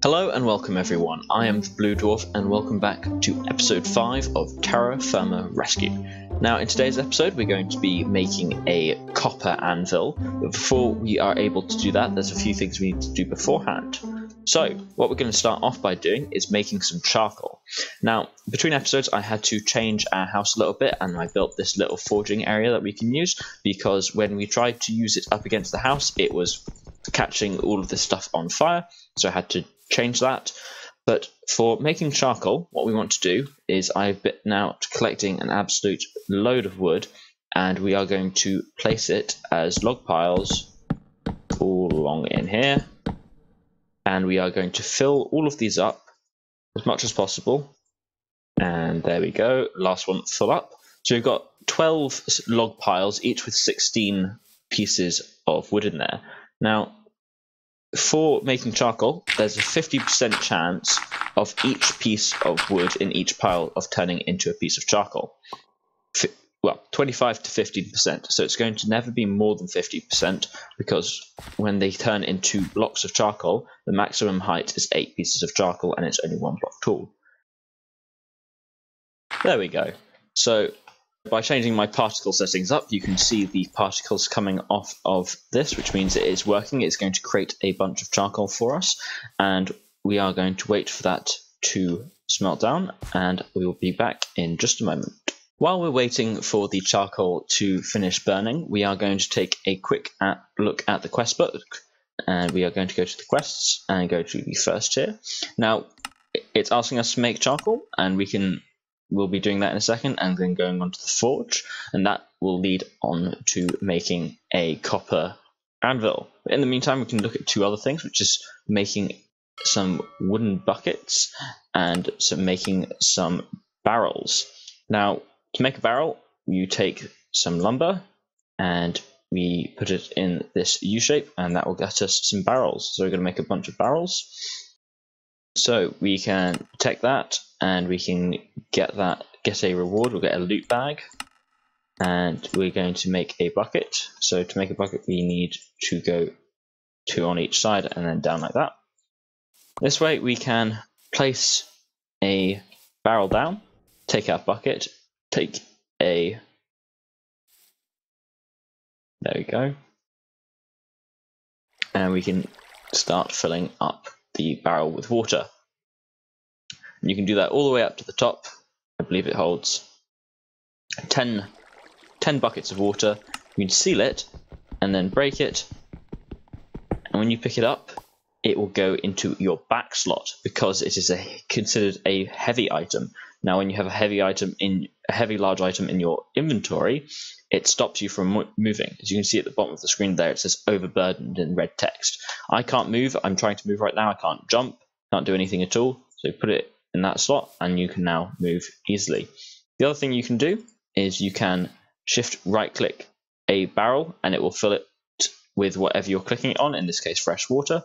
Hello and welcome everyone, I am the Blue Dwarf and welcome back to episode 5 of Terra Firma Rescue. Now in today's episode we're going to be making a copper anvil, but before we are able to do that there's a few things we need to do beforehand. So what we're going to start off by doing is making some charcoal. Now between episodes I had to change our house a little bit and I built this little forging area that we can use because when we tried to use it up against the house it was catching all of this stuff on fire, so I had to change that. But for making charcoal, what we want to do is I've been out collecting an absolute load of wood and we are going to place it as log piles all along in here, and we are going to fill all of these up as much as possible, and there we go, last one full up. So we've got 12 log piles, each with 16 pieces of wood in there. Now for making charcoal, there's a 50% chance of each piece of wood in each pile of turning into a piece of charcoal. Well, 25 to 15%, so it's going to never be more than 50% because when they turn into blocks of charcoal, the maximum height is 8 pieces of charcoal and it's only 1 block tall. There we go. So by changing my particle settings up, you can see the particles coming off of this, which means it is working. It's going to create a bunch of charcoal for us, and we are going to wait for that to smelt down, and we will be back in just a moment. While we're waiting for the charcoal to finish burning, we are going to take a quick look at the quest book, and we are going to go to the quests and go to the first tier. Now, it's asking us to make charcoal, and we'll be doing that in a second, and then going on to the forge, and that will lead on to making a copper anvil. But in the meantime, we can look at 2 other things, which is making some wooden buckets and making some barrels. Now, to make a barrel, you take some lumber and we put it in this U shape, and that will get us some barrels. So we're going to make a bunch of barrels. So we can take that and we can get a reward. We'll get a loot bag, and we're going to make a bucket. So to make a bucket we need to go 2 on each side and then down like that. This way we can place a barrel down, take our bucket, there we go, and we can start filling up the barrel with water. And you can do that all the way up to the top. I believe it holds 10 buckets of water. You can seal it and then break it, and when you pick it up it will go into your back slot because it is considered a heavy item. Now when you have a heavy large item in your inventory, it stops you from moving. As you can see at the bottom of the screen there, it says overburdened in red text. I can't move. I'm trying to move right now. I can't jump, can't do anything at all. So put it in that slot and you can now move easily. The other thing you can do is you can shift right click a barrel and it will fill it with whatever you're clicking it on, in this case fresh water.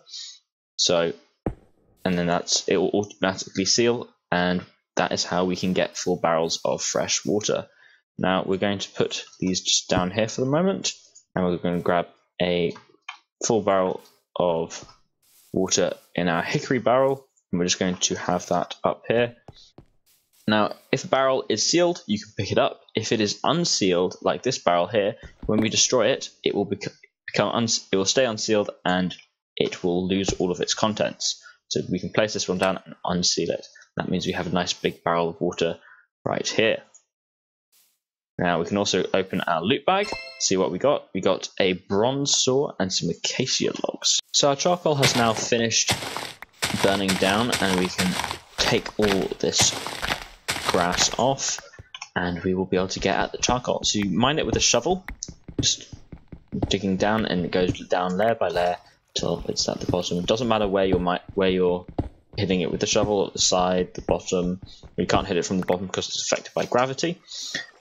So, and then it will automatically seal, and that is how we can get 4 barrels of fresh water. Now we're going to put these just down here for the moment, and we're going to grab a full barrel of water in our hickory barrel, and we're just going to have that up here. Now if a barrel is sealed you can pick it up. If it is unsealed, like this barrel here, when we destroy it, it will it will stay unsealed and it will lose all of its contents. So we can place this one down and unseal it. That means we have a nice big barrel of water right here. Now we can also open our loot bag, see what we got. We got a bronze saw and some acacia logs. So our charcoal has now finished burning down, and we can take all this grass off and we will be able to get at the charcoal. So you mine it with a shovel, just digging down, and it goes down layer by layer till it's at the bottom. It doesn't matter where you're hitting it with the shovel, at the side, the bottom. We can't hit it from the bottom because it's affected by gravity,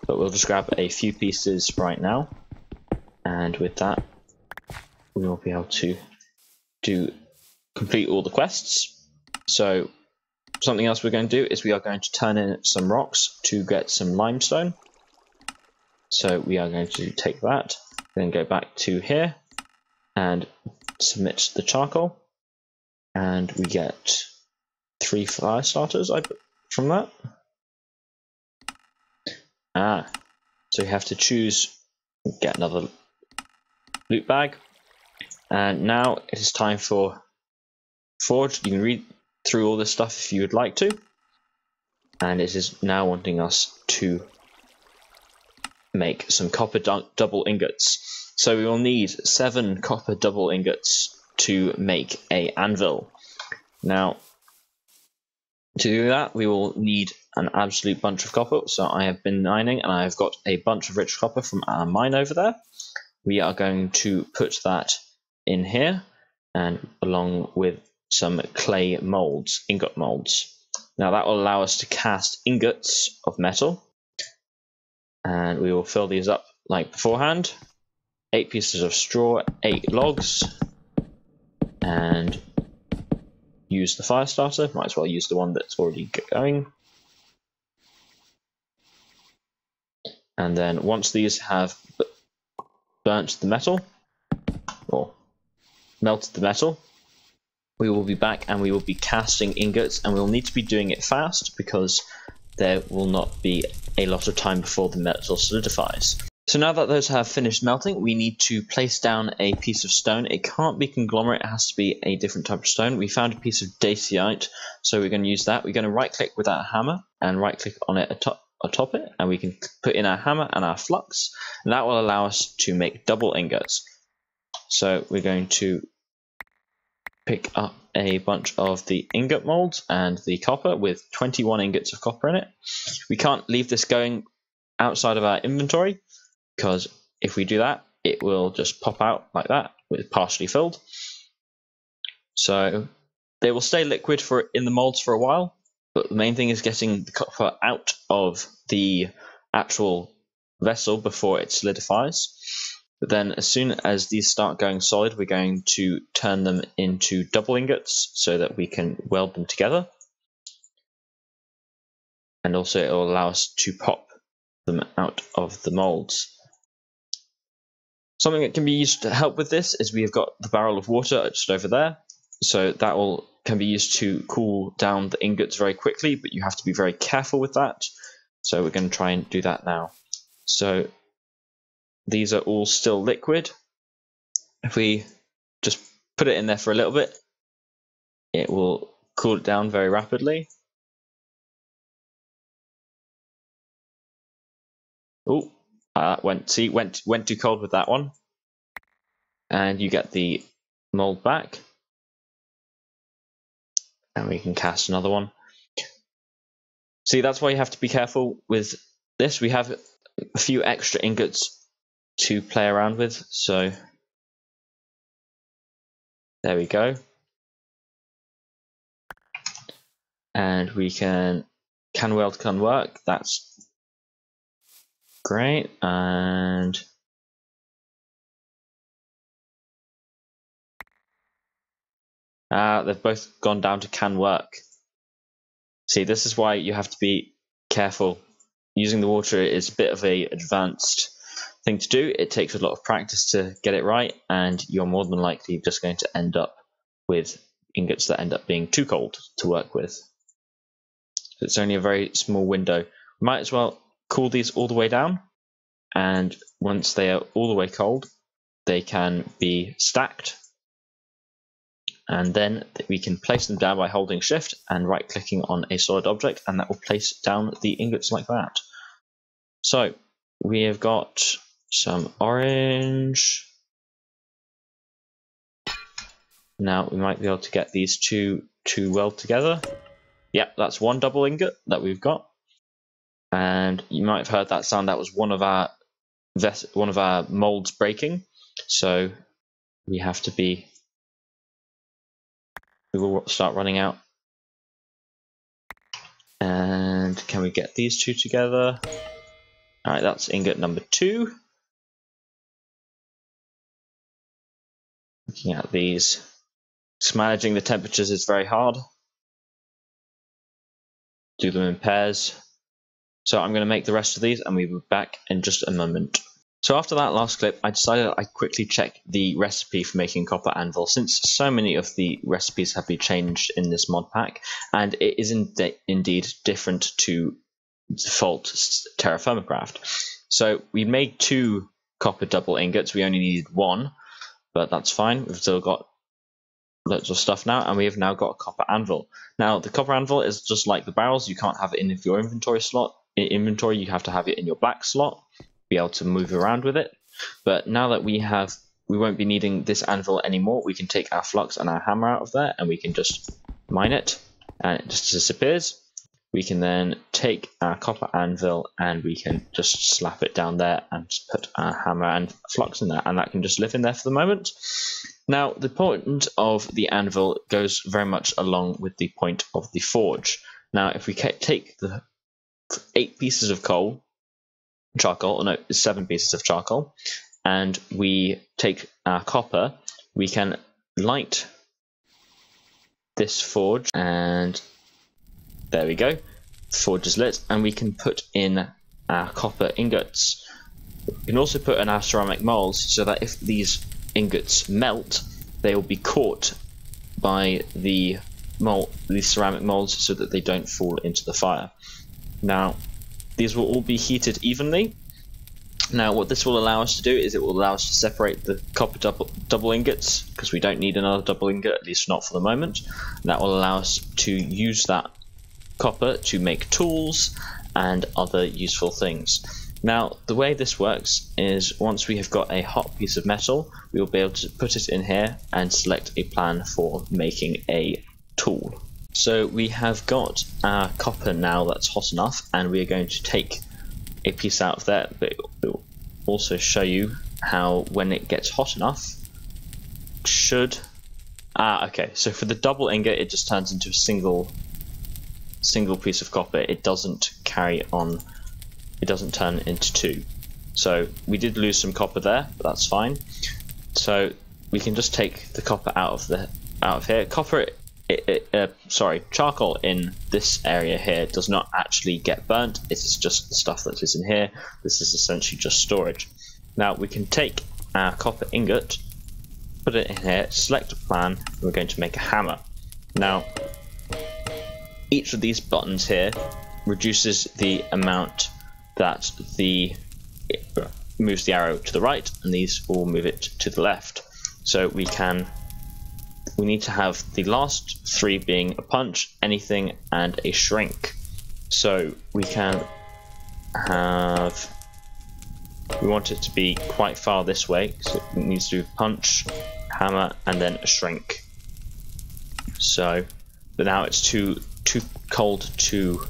but we'll just grab a few pieces right now, and with that we will be able to complete all the quests. So something else we're going to do is we are going to turn in some rocks to get some limestone. So we are going to take that, then go back to here and submit the charcoal, and we get 3 fire starters from that. So you have to choose, get another loot bag. And now it is time for Forge. You can read through all this stuff if you would like to. And it is now wanting us to make some copper double ingots. So we will need 7 copper double ingots to make an anvil. Now, to do that, we will need an absolute bunch of copper. So I have been mining, and I have got a bunch of rich copper from our mine over there. We are going to put that in here, and along with some clay molds, ingot molds. Now that will allow us to cast ingots of metal, and we will fill these up like beforehand. 8 pieces of straw, 8 logs, and use the fire starter. Might as well use the one that's already going. And then once these have burnt the metal, or melted the metal, we will be back and we will be casting ingots, and we'll need to be doing it fast because there will not be a lot of time before the metal solidifies. So now that those have finished melting, we need to place down a piece of stone. It can't be conglomerate, it has to be a different type of stone. We found a piece of dacite, so we're going to use that. We're going to right click with our hammer and right click on it atop it, and we can put in our hammer and our flux, and that will allow us to make double ingots. So we're going to pick up a bunch of the ingot molds and the copper with 21 ingots of copper in it. We can't leave this going outside of our inventory, because if we do that, it will just pop out like that with partially filled. So they will stay liquid in the molds for a while, but the main thing is getting the copper out of the actual vessel before it solidifies. But then as soon as these start going solid, we're going to turn them into double ingots so that we can weld them together. And also it will allow us to pop them out of the molds. Something that can be used to help with this is we have got the barrel of water just over there. So that can be used to cool down the ingots very quickly, but you have to be very careful with that. So we're going to try and do that now. So these are all still liquid. If we just put it in there for a little bit, it will cool it down very rapidly. Oh, went too cold with that one. And you get the mold back. And we can cast another one. See, that's why you have to be careful with this. We have a few extra ingots to play around with, so there we go. And we can weld can work. That's great. And they've both gone down to can work. See, this is why you have to be careful. Using the water is a bit of an advanced thing to do. It takes a lot of practice to get it right, and you're more than likely just going to end up with ingots that end up being too cold to work with. It's only a very small window. We might as well cool these all the way down, and once they are all the way cold, they can be stacked. And then we can place them down by holding shift and right clicking on a solid object, and that will place down the ingots like that. So we have got some orange. Now we might be able to get these two to weld together. Yep, that's one double ingot that we've got. And you might have heard that sound. That was one of our molds breaking. So we have to be. We will start running out. And can we get these two together? All right, that's ingot number 2. Looking at these, just managing the temperatures is very hard. Do them in pairs. So I'm going to make the rest of these, and we'll be back in just a moment. So after that last clip, I decided I'd quickly check the recipe for making copper anvil, since so many of the recipes have been changed in this mod pack, and it is indeed different to default TerraFirmaCraft. So we made 2 copper double ingots. We only needed 1, but that's fine. We've still got loads of stuff now, and we have now got a copper anvil. Now the copper anvil is just like the barrels. You can't have it in your inventory slot. You have to have it in your back slot, be able to move around with it. But now that we won't be needing this anvil anymore. We can take our flux and our hammer out of there, and we can just mine it, and it just disappears. We can then take our copper anvil and we can just slap it down there and just put our hammer and flux in there, and that can just live in there for the moment. Now, the point of the anvil goes very much along with the point of the forge. Now, if we take the 8 pieces of charcoal, or no, 7 pieces of charcoal, and we take our copper, we can light this forge, and there we go. The forge is lit, and we can put in our copper ingots. We can also put in our ceramic molds, so that if these ingots melt, they will be caught by the ceramic molds, so that they don't fall into the fire. Now, these will all be heated evenly. Now, what this will allow us to do is it will allow us to separate the copper double ingots, because we don't need another double ingot, at least not for the moment. And that will allow us to use that copper to make tools and other useful things. Now, the way this works is once we have got a hot piece of metal, we will be able to put it in here and select a plan for making a tool. So we have got our copper now that's hot enough, and we are going to take a piece out of there, but it will also show you how when it gets hot enough okay, so for the double ingot it just turns into a single piece of copper. It doesn't carry on, it doesn't turn into 2. So we did lose some copper there, but that's fine. So we can just take the copper out of here. Charcoal in this area here does not actually get burnt. It is just the stuff that is in here. This is essentially just storage. Now we can take our copper ingot, put it in here, select a plan, and we're going to make a hammer. Now, each of these buttons here reduces the amount that it moves the arrow to the right, and these will move it to the left. So we need to have the last 3 being a punch, anything, and a shrink. So we want it to be quite far this way, so it needs to be punch, hammer, and then a shrink. So, but now it's too cold to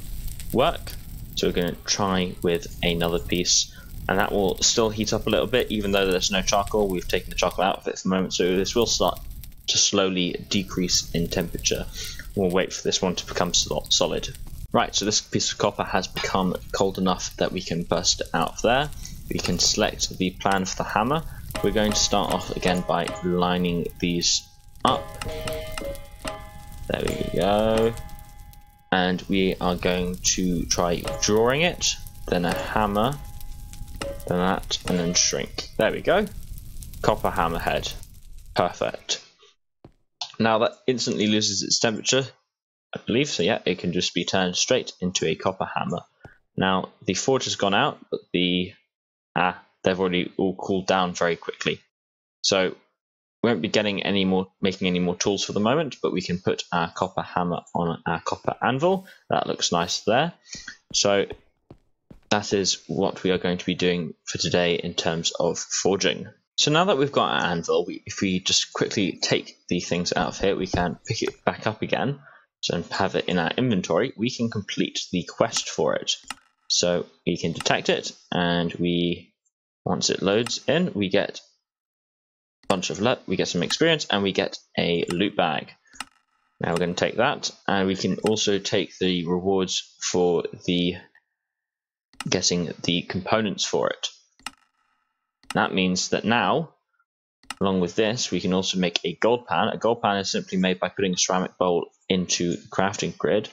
work, so we're going to try with another piece, and that will still heat up a little bit. Even though there's no charcoal, we've taken the charcoal out of it for the moment, so this will start to slowly decrease in temperature. We'll wait for this one to become solid. Right, so this piece of copper has become cold enough that we can burst it out of there. We can select the plan for the hammer. We're going to start off again by lining these up. There we go. And we are going to try drawing it, then a hammer, then that, and then shrink. There we go. Copper hammerhead. Perfect. Now that instantly loses its temperature, I believe, so yeah, it can just be turned straight into a copper hammer. Now the forge has gone out, but they've already all cooled down very quickly. So we won't be making any more tools for the moment, but we can put our copper hammer on our copper anvil. That looks nice there. So that is what we are going to be doing for today in terms of forging. So now that we've got our anvil, if we just quickly take the things out of here, we can pick it back up again and have it in our inventory. We can complete the quest for it. So we can detect it, and once it loads in, we get we get some experience, and we get a loot bag. Now we're going to take that, and we can also take the rewards for getting the components for it. That means that now, along with this, we can also make a gold pan. A gold pan is simply made by putting a ceramic bowl into the crafting grid.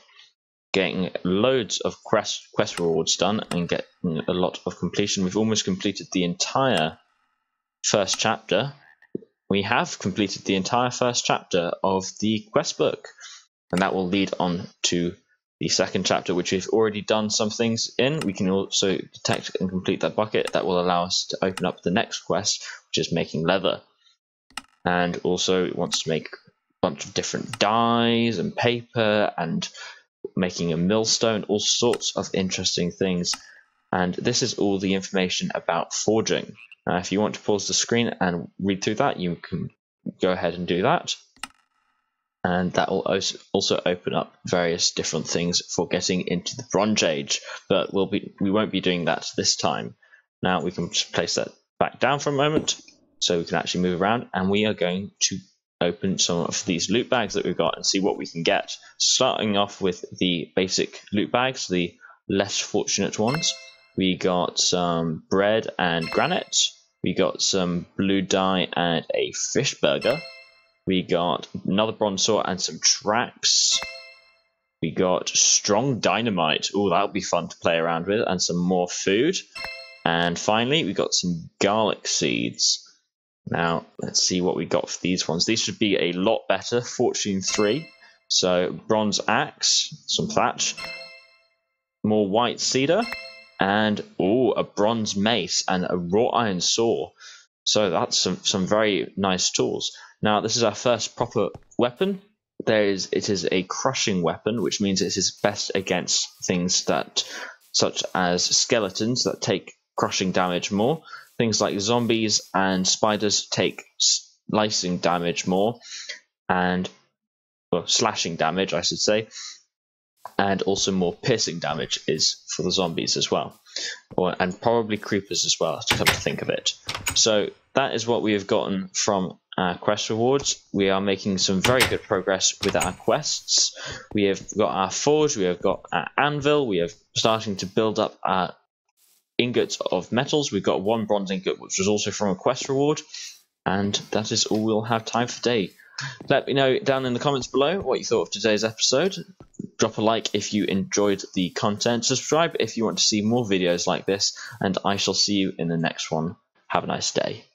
getting loads of quest rewards done and getting a lot of completion. We've almost completed the entire first chapter. We have completed the entire first chapter of the quest book, and that will lead on to the second chapter, which we've already done some things in. We can also detect and complete that bucket. That will allow us to open up the next quest, which is making leather. And also it wants to make a bunch of different dyes and paper and making a millstone, all sorts of interesting things. And this is all the information about forging. If you want to pause the screen and read through that, you can go ahead and do that. And that will also open up various different things for getting into the Bronze Age, but we won't be doing that this time. Now we can just place that back down for a moment so we can actually move around, and we are going to open some of these loot bags that we've got and see what we can get. Starting off with the basic loot bags, the less fortunate ones. We got some bread and granite. We got some blue dye and a fish burger. We got another bronze sword and some tracks. We got strong dynamite. Oh, that'll be fun to play around with. And some more food. And finally, we got some garlic seeds. Now, let's see what we got for these ones. These should be a lot better. Fortune 3. So, bronze axe, some thatch, more white cedar, and a bronze mace and a wrought iron saw. So that's some very nice tools. Now, this is our first proper weapon. It is a crushing weapon, which means it is best against things such as skeletons that take crushing damage more. Things like zombies and spiders take slicing damage more, slashing damage, I should say, and also more piercing damage is for the zombies as well, and probably creepers as well, to come to think of it. So that is what we have gotten from our quest rewards. We are making some very good progress with our quests. We have got our forge, we have got our anvil, we are starting to build up our ingots of metals. We've got one bronze ingot, which was also from a quest reward, and that is all we'll have time for today. Let me know down in the comments below what you thought of today's episode. Drop a like if you enjoyed the content, subscribe if you want to see more videos like this, and I shall see you in the next one. Have a nice day.